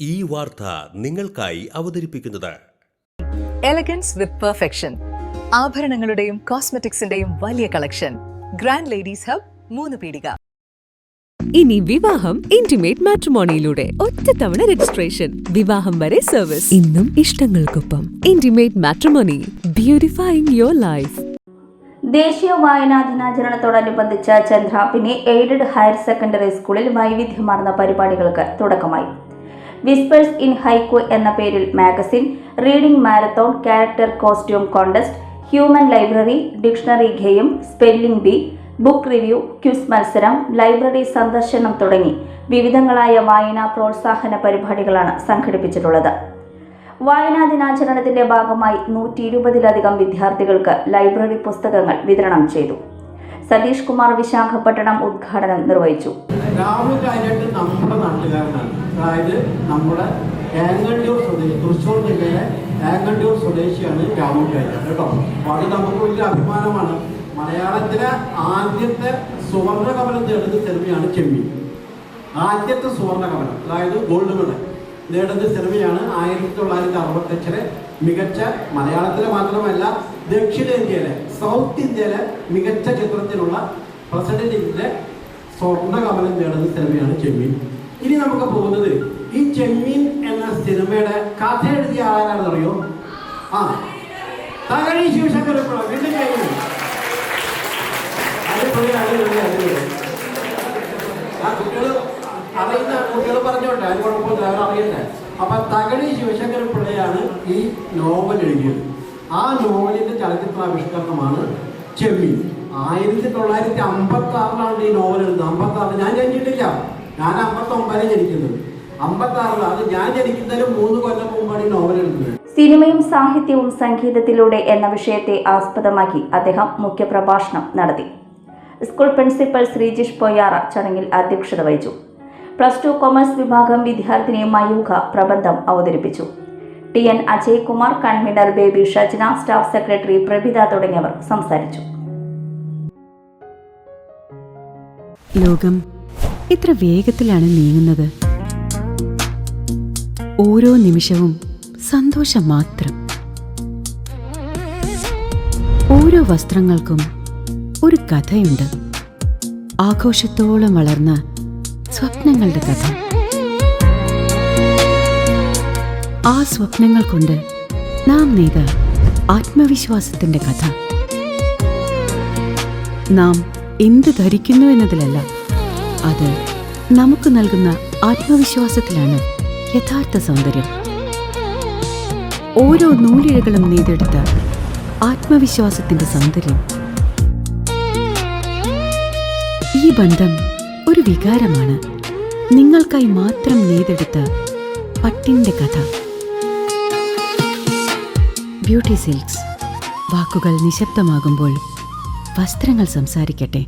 ഈ വാർത്ത നിങ്ങൾക്കായി അവതരിപ്പിക്കുന്നത് എലഗൻസ് വിത്ത് പെർഫെക്ഷൻ. ആഭരണങ്ങളുടെയും കോസ്മെറ്റിക്സിന്റെയും വലിയ കളക്ഷൻ. ഗ്രാൻഡ് ലേഡീസ് ഹബ്, 3 പീടിക. ഇനി വിവാഹം ഇന്റിമേറ്റ് മാട്രിമോണിയിലൂടെ ഒറ്റത്തവണ രജിസ്ട്രേഷൻ, വിവാഹം വരെ സർവീസ്. ഇന്നും ഇഷ്ടങ്ങൾക്കൊപ്പം ഇന്റിമേറ്റ് മാട്രിമോണി, ബ്യൂട്ടിഫൈയിങ് യുവർ ലൈഫ്. ദേശീയ വായനാ ദിനാചരണത്തോടനുബന്ധിച്ച് ചന്ദ്രാപിനി എയ്ഡഡ് ഹയർ സെക്കൻഡറി സ്കൂളിൽ വൈവിധ്യമാർന്ന പരിപാടികൾക്ക് തുടക്കമായി. വിസ്പേഴ്സ് ഇൻ ഹൈക്കു എന്ന പേരിൽ magazine, reading marathon, character costume contest, human library, dictionary game, spelling B, book review, quiz മത്സരം, ലൈബ്രറി സന്ദർശനം തുടങ്ങി വിവിധങ്ങളായ വായനാ പ്രോത്സാഹന പരിപാടികളാണ് സംഘടിപ്പിച്ചിട്ടുള്ളത്. വായനാ ദിനാചരണത്തിന്റെ ഭാഗമായി 120-ലധികം വിദ്യാർത്ഥികൾക്ക് ലൈബ്രറി പുസ്തകങ്ങൾ വിതരണം ചെയ്തു. സതീഷ് കുമാർ വിശാഖപട്ടണം ഉദ്ഘാടനം നിർവഹിച്ചു. രാഹുൽ കാര്യം നമ്മുടെ നാട്ടുകാരനാണ്. അതായത് നമ്മുടെ ഏങ്ങണ്ടിയൂർ സ്വദേശി, തൃശ്ശൂർ ജില്ലയിലെ ഏങ്ങണ്ടിയൂർ സ്വദേശിയാണ് രാഹുൽ കാര്യം കേട്ടോ. അപ്പോൾ അത് നമുക്ക് വലിയ അഭിമാനമാണ്. മലയാളത്തിലെ ആദ്യത്തെ സുവർണ കമലം നേടുന്ന സിനിമയാണ് ചെമ്മീൻ. ആദ്യത്തെ സുവർണ കമലം, അതായത് ഗോൾഡ് മെഡൽ നേടുന്ന സിനിമയാണ് 1965 മികച്ച, മലയാളത്തിലെ മാത്രമല്ല ദക്ഷിണേന്ത്യയിലെ, സൗത്ത് ഇന്ത്യയിലെ മികച്ച ചിത്രത്തിനുള്ള പ്രസിഡന്റിന്റെ സ്വർണ്ണ കമലം നേടുന്ന സിനിമയാണ് ചെമ്മീൻ. ഇനി നമുക്ക് പോകുന്നത് ഈ ചെമ്മീൻ എന്ന സിനിമയുടെ കഥ എഴുതിയ ആരാണെന്ന് അറിയോ? തകഴി ശിവശങ്കർ. വീണ്ടും കഴിഞ്ഞു കുട്ടികൾ അറിയുന്ന കുട്ടികൾ പറഞ്ഞോട്ടെ, അത് കുഴപ്പമില്ല, അവരറിയട്ടെ. അപ്പൊ തകഴി ശിവശങ്കര പിള്ളയാണ് ഈ നോവൽ എഴുതിയത്. ആ നോവലിന്റെ ചലച്ചിത്രാവിഷ്കരണമാണ് ചെമ്മീൻ. 1956 ഈ നോവൽ എഴുതുന്നത്. 56 ഞാൻ ജനിച്ചിട്ടില്ല, ഞാൻ 59 ജനിക്കുന്നത്. 56 അത് ഞാൻ ജനിക്കുന്നതിന് 3 കൊല്ലം മുമ്പാണ് ഈ നോവൽ എഴുതുന്നത്. സിനിമയും സാഹിത്യവും സംഗീതത്തിലൂടെ എന്ന വിഷയത്തെ ആസ്പദമാക്കി അദ്ദേഹം മുഖ്യപ്രഭാഷണം നടത്തി. സ്കൂൾ പ്രിൻസിപ്പൽ ശ്രീജിഷ് പൊയ്യാറ ചടങ്ങിൽ അധ്യക്ഷത വഹിച്ചു. +2 കൊമേഴ്സ് വിഭാഗം വിദ്യാർത്ഥിനി മയൂഖ പ്രബന്ധം അവതരിപ്പിച്ചു. TN Ajay Kumar, convener baby Shajna, staff secretary Prabhitha തുടങ്ങിയവർ സംസാരിച്ചു. ലോകം ഇത്ര വേഗത്തിലാണ് നീങ്ങുന്നത്. ഓരോ നിമിഷവും സന്തോഷം മാത്രം. ഓരോ വസ്ത്രങ്ങൾക്കും ഒരു കഥയുണ്ട്. ആഘോഷത്തോളം വളർന്ന സ്വപ്നങ്ങളുടെ കഥ. ആ സ്വപ്നങ്ങൾ കൊണ്ട് നാം നെയ്ത ആത്മവിശ്വാസത്തിന്റെ കഥ. നാം എന്ത് ധരിക്കുന്നു എന്നതിലല്ല, അത് നമുക്ക് നൽകുന്ന ആത്മവിശ്വാസത്തിലാണ് യഥാർത്ഥ സൗന്ദര്യം. ഓരോ നൂലിഴകളും നെയ്തെടുത്ത ആത്മവിശ്വാസത്തിന്റെ സൗന്ദര്യം. ഈ ബന്ധം ഒരു വികാരമാണ്. നിങ്ങൾക്കായി മാത്രം നെയ്തെടുത്ത പട്ടിന്റെ കഥ. Beauty silks. വാക്കുകൾ നിശബ്ദമാകുമ്പോൾ വസ്ത്രങ്ങൾ സംസാരിക്കട്ടെ.